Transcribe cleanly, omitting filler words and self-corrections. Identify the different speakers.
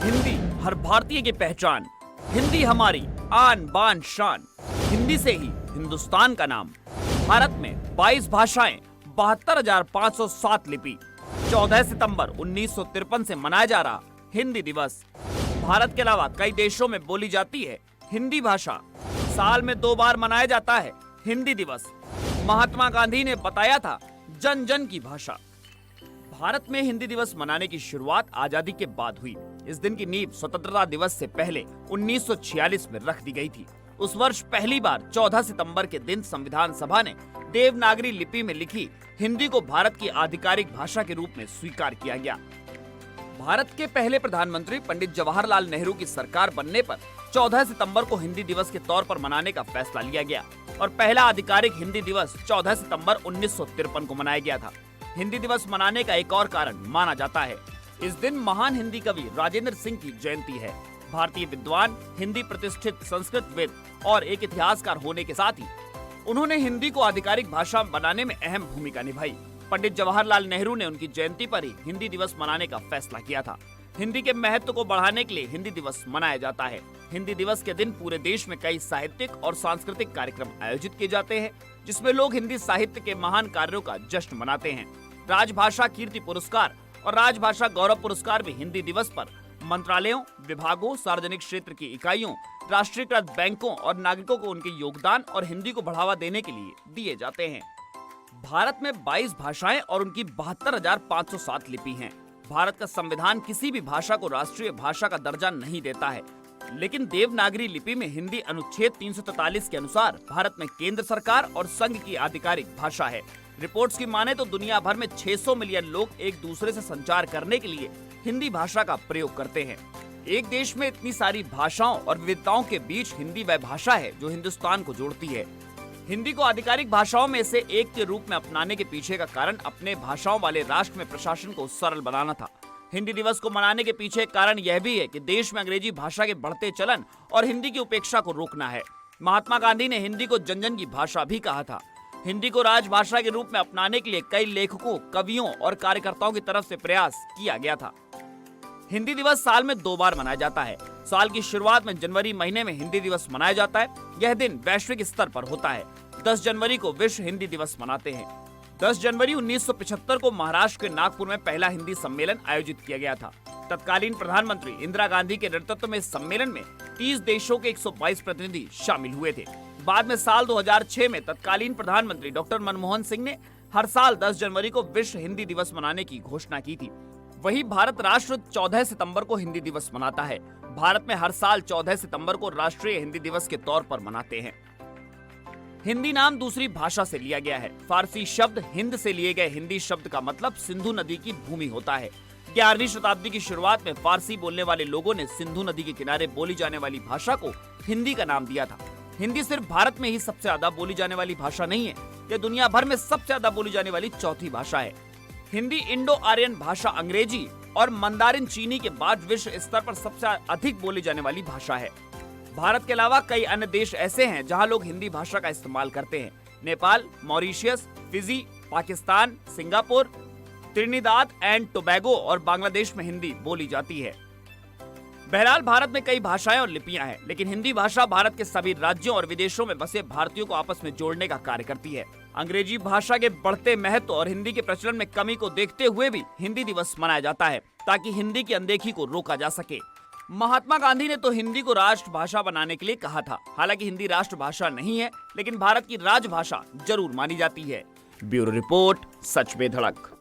Speaker 1: हिंदी हर भारतीय की पहचान, हिंदी हमारी आन बान शान, हिंदी से ही हिंदुस्तान का नाम। भारत में 22 भाषाएं, 72,507 लिपि। 14 सितंबर 1953 से मनाया जा रहा हिंदी दिवस। भारत के अलावा कई देशों में बोली जाती है हिंदी भाषा। साल में 2 बार मनाया जाता है हिंदी दिवस। महात्मा गांधी ने बताया था जन जन की भाषा। भारत में हिंदी दिवस मनाने की शुरुआत आजादी के बाद हुई। इस दिन की नींव स्वतंत्रता दिवस से पहले 1946 में रख दी गई थी। उस वर्ष पहली बार 14 सितंबर के दिन संविधान सभा ने देवनागरी लिपि में लिखी हिंदी को भारत की आधिकारिक भाषा के रूप में स्वीकार किया गया। भारत के पहले प्रधानमंत्री पंडित जवाहरलाल नेहरू की सरकार बनने पर 14 सितंबर को हिंदी दिवस के तौर पर मनाने का फैसला लिया गया और पहला आधिकारिक हिंदी दिवस 14 सितंबर 1953 को मनाया गया था। हिंदी दिवस मनाने का एक और कारण माना जाता है, इस दिन महान हिंदी कवि राजेंद्र सिंह की जयंती है। भारतीय विद्वान, हिंदी प्रतिष्ठित संस्कृतविद और एक इतिहासकार होने के साथ ही उन्होंने हिंदी को आधिकारिक भाषा बनाने में अहम भूमिका निभाई। पंडित जवाहरलाल नेहरू ने उनकी जयंती पर ही हिंदी दिवस मनाने का फैसला किया था। हिंदी के महत्व को बढ़ाने के लिए हिंदी दिवस मनाया जाता है। हिंदी दिवस के दिन पूरे देश में कई साहित्यिक और सांस्कृतिक कार्यक्रम आयोजित किए जाते हैं, जिसमें लोग हिंदी साहित्य के महान कार्यों का जश्न मनाते हैं। राजभाषा कीर्ति पुरस्कार और राजभाषा गौरव पुरस्कार भी हिंदी दिवस पर मंत्रालयों, विभागों, सार्वजनिक क्षेत्र की इकाइयों, राष्ट्रीयकृत बैंकों और नागरिकों को उनके योगदान और हिंदी को बढ़ावा देने के लिए दिए जाते हैं। भारत में 22 भाषाएं और उनकी 72,507 लिपि हैं। भारत का संविधान किसी भी भाषा को राष्ट्रीय भाषा का दर्जा नहीं देता है, लेकिन देवनागरी लिपि में हिंदी अनुच्छेद 343 के अनुसार भारत में केंद्र सरकार और संघ की आधिकारिक भाषा है। रिपोर्ट्स की माने तो दुनिया भर में 600 मिलियन लोग एक दूसरे से संचार करने के लिए हिंदी भाषा का प्रयोग करते हैं। एक देश में इतनी सारी भाषाओं और विविधताओं के बीच हिंदी वह भाषा है जो हिंदुस्तान को जोड़ती है। हिंदी को आधिकारिक भाषाओं में से एक के रूप में अपनाने के पीछे का कारण अपने भाषाओं वाले राष्ट्र में प्रशासन को सरल बनाना था। हिंदी दिवस को मनाने के पीछे कारण यह भी है कि देश में अंग्रेजी भाषा के बढ़ते चलन और हिंदी की उपेक्षा को रोकना है। महात्मा गांधी ने हिंदी को जन जन की भाषा भी कहा था। हिंदी को राजभाषा के रूप में अपनाने के लिए कई लेखकों, कवियों और कार्यकर्ताओं की तरफ से प्रयास किया गया था। हिंदी दिवस साल में 2 बार मनाया जाता है। साल की शुरुआत में जनवरी महीने में हिंदी दिवस मनाया जाता है। यह दिन वैश्विक स्तर पर होता है। 10 जनवरी को विश्व हिंदी दिवस मनाते हैं। 10 जनवरी 1975 को महाराष्ट्र के नागपुर में पहला हिंदी सम्मेलन आयोजित किया गया था। तत्कालीन प्रधानमंत्री इंदिरा गांधी के नेतृत्व में इस सम्मेलन में 30 देशों के 122 प्रतिनिधि शामिल हुए थे। बाद में साल 2006 में तत्कालीन प्रधानमंत्री डॉक्टर मनमोहन सिंह ने हर साल 10 जनवरी को विश्व हिंदी दिवस मनाने की घोषणा की थी। वही भारत राष्ट्र 14 सितंबर को हिंदी दिवस मनाता है। भारत में हर साल 14 सितंबर को राष्ट्रीय हिंदी दिवस के तौर पर मनाते हैं। हिंदी नाम दूसरी भाषा से लिया गया है। फारसी शब्द हिंद से लिए गए हिंदी शब्द का मतलब सिंधु नदी की भूमि होता है। 11वीं शताब्दी की शुरुआत में फारसी बोलने वाले लोगों ने सिंधु नदी के किनारे बोली जाने वाली भाषा को हिंदी का नाम दिया था। हिंदी सिर्फ भारत में ही सबसे ज्यादा बोली जाने वाली भाषा नहीं है, यह दुनिया भर में सबसे ज्यादा बोली जाने वाली चौथी भाषा है। हिंदी इंडो आर्यन भाषा अंग्रेजी और मंदारिन चीनी के बाद विश्व स्तर पर सबसे अधिक बोली जाने वाली भाषा है। भारत के अलावा कई अन्य देश ऐसे हैं जहां लोग हिंदी भाषा का इस्तेमाल करते हैं। Nepal, Mauritius, Fiji, Pakistan, Singapore, Trinidad and Tobago और बांग्लादेश में हिंदी बोली जाती है। बहरहाल भारत में कई भाषाएं और लिपियां हैं, लेकिन हिंदी भाषा भारत के सभी राज्यों और विदेशों में बसे भारतीयों को आपस में जोड़ने का कार्य करती है। अंग्रेजी भाषा के बढ़ते महत्व और हिंदी के प्रचलन में कमी को देखते हुए भी हिंदी दिवस मनाया जाता है, ताकि हिंदी की अनदेखी को रोका जा सके। महात्मा गांधी ने तो हिंदी को राष्ट्रभाषा बनाने के लिए कहा था। हालांकि हिंदी राष्ट्रभाषा नहीं है, लेकिन भारत की राजभाषा जरूर मानी जाती है। ब्यूरो रिपोर्ट, सच में धड़क।